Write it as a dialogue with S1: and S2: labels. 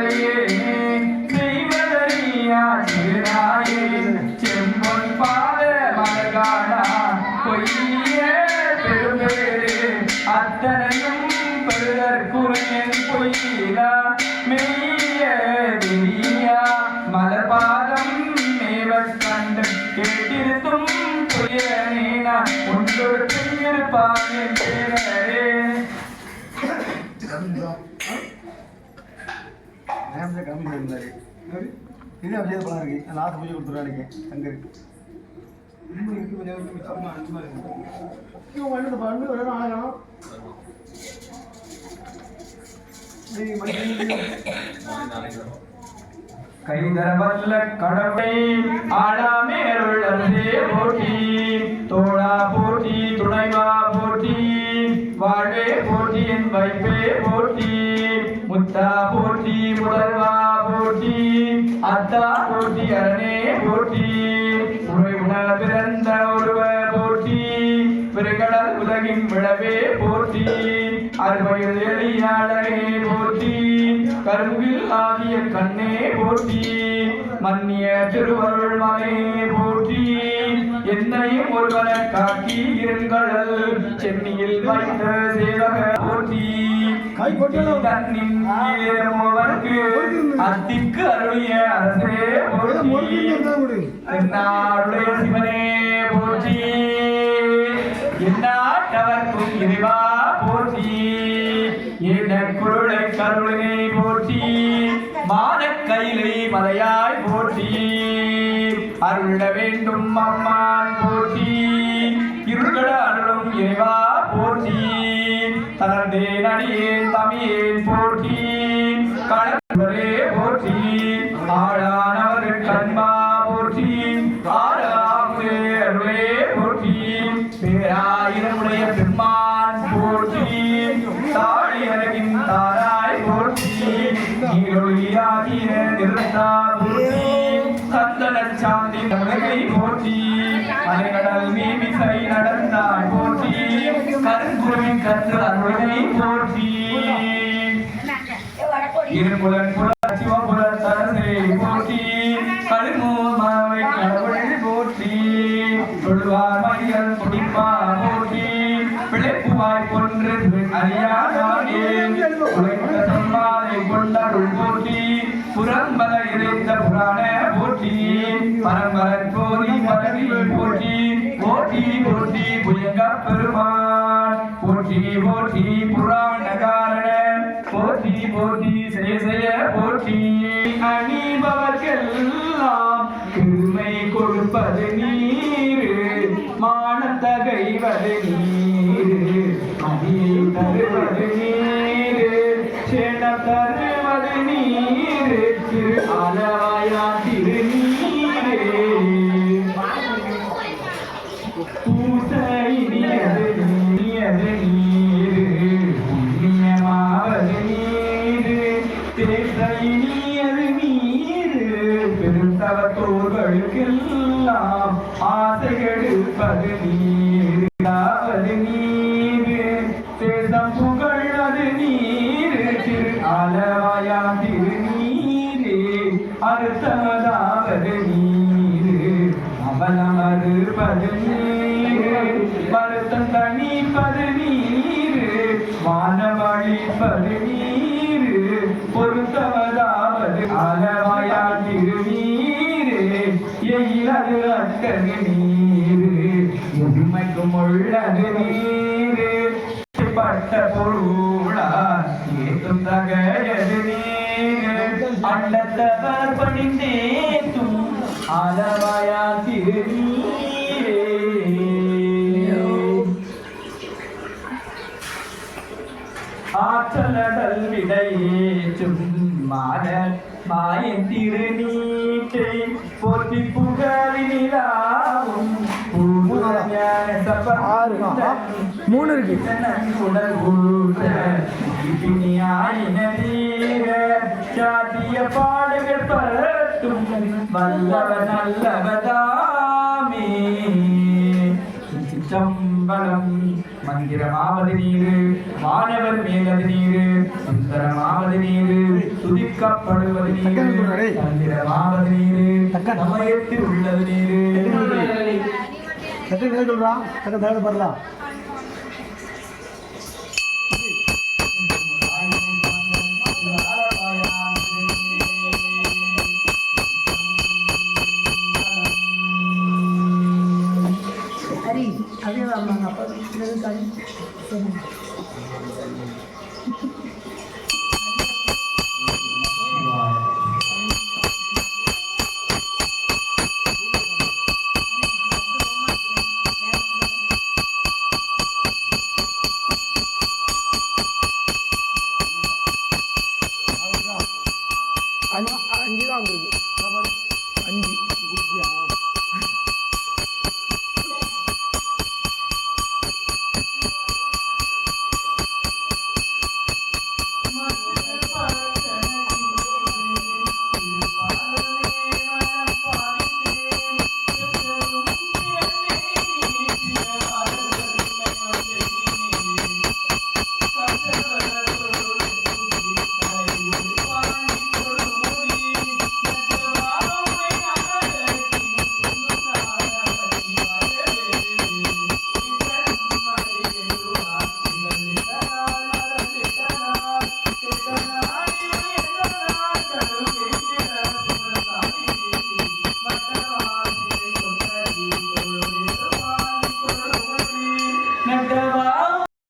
S1: மலையே தெய்வதறியா திருநாயே செம்பொன் பாத மலகானா பொய்ய பெரும்பேரு அத்தனையும் பெருதற்குரியன் பொய்யிலா மெய்ய திரியா மலர்பாதம் மேவக் கண்டு கேட்டிருத்தும் பொய்யனேனா உன்னொரு பெண்ணிருப்பானே பேரே
S2: கம்மி இருந்தாரு இது அப்படியே பணம் இருக்கு லாஸ்ட் பூஜை கொடுத்துருவாங்க அங்கே இருக்கு
S1: கைதரவல்ல கடவுளை ஆடாமேருள் அருளே போற்றி தோழா போற்றி துணைவா போற்றி வாழ்வே போற்றி என் வைப்பே போற்றி முத்தா போற்றி முதல்வா போற்றி அத்தா போற்றி அரணே போற்றி உரை உணர பிறந்த ஒருவ போற்றி பிறகடல் உலகின் விழவே போற்றி அறுபயல் எளியாளரே போற்றி கருவில் ஆகிய கண்ணே போற்றி மன்னிய திருவருள் மலே போற்றி என்னையும் ஒருவன காட்டி இருங்கடல் சென்னியில் வைத்த சேவக போற்றி தன்னின் மூவர்க்கு அத்திக்கு அருளிய அரசே போற்றி என்னாருடைய சிவனே போற்றி எந்நாட்டவர்க்கும் இறைவா போற்றி என குருளை கருளினை போற்றி மானக் கையிலை மலையாய் போற்றி அருளிட வேண்டும் அம்மான் போற்றி இருள்கட அருளும் இறைவா போற்றி தளர்ந்தேன் அடியேன் தமியேன் போற்றி கடவுளே போற்றி ஆளானவர் கண்பா போற்றி ஆறாமே அருளே போற்றி பேராயிரமுடைய பெருமான் போற்றி தாழி அழகின் தாராய் போற்றி நீரொழியாகிய நிறுத்தா போற்றி சந்தன சாந்தி உலகை போற்றி அலைகடல் மீமிசை நடந்தாய் போற்றி கருங்குருவின் கற்று அருளை போற்றி இருபுலன் புல சிவபுலன் தரசை போற்றி கழுமூமாவை கடவுள் போற்றி சொல்வார் மையல் துடிப்பா போற்றி பிழைப்புவாய் கொன்று அறியாதானே உழைத்த சம்மாதை கொண்டருள் போற்றி புறம்பல இறைந்த புராண போற்றி பரம்பரன் கோரி பரவி போற்றி போற்றி போற்றி புயங்க பெருமான் போற்றி போற்றி புராண காரண போற்றி போற்றி செய்ய போற்றி அணிபவர்க்கெல்லாம் பெருமை கொடுப்பது நீரு மானத்தகைவது நீரு அணியை தருவது நீரு சென தருவது நீரு திரு ஆலவாயா திருநீரே பூசைனியது நீயது நீரு புண்ணியமாவது நீரு தேசைனியது நீரு பெருந்தவத்தோர்களுக்கெல்லாம் ஆசைகெடுப்பது நீராவது நீரு தேசம் புகழ்வது நீரு திரு ஆலவாயா திருநீரே அறுத்ததாவது நீரு அவலமறுப்பது நீரு வருத்தம் தணிப்பது நீரு வானவழிப்பது நீரு பொருத்தவதாவது ஆலவாயா திருநீரே எயிலது அட்டது நீரு எதுமைக்கும் உள்ளது நீரு பட்ட பொருளா ஏத்தும் தகையது நீரு அண்டத்தவர் பணிந்தேத்தும் ஆலவாயா திருநீரே ஆற்றலடல் விடையேற்றும் மாயன் திருநீட்டை போற்றி புகழிலாவும்
S2: மூணு இருக்கு
S1: சாத்திய பாடுகள் பரட்டும் வல்லவர் நல்லவதாமே சிற்றம்பலம் மந்திரமாவது நீரு மாணவர் மேலது நீரு சுந்தரமாவது நீரு துதிக்கப்படுவது நீரு தந்திரமாவது நீரு சமயத்தில் உள்ளது நீரு
S2: சட்டம் சொல்றான் சட்டம் தேவை பண்ணலாம்
S3: ஹரி அதே வாங்க அப்போ அஞ்சு தான் வந்துருக்கு 5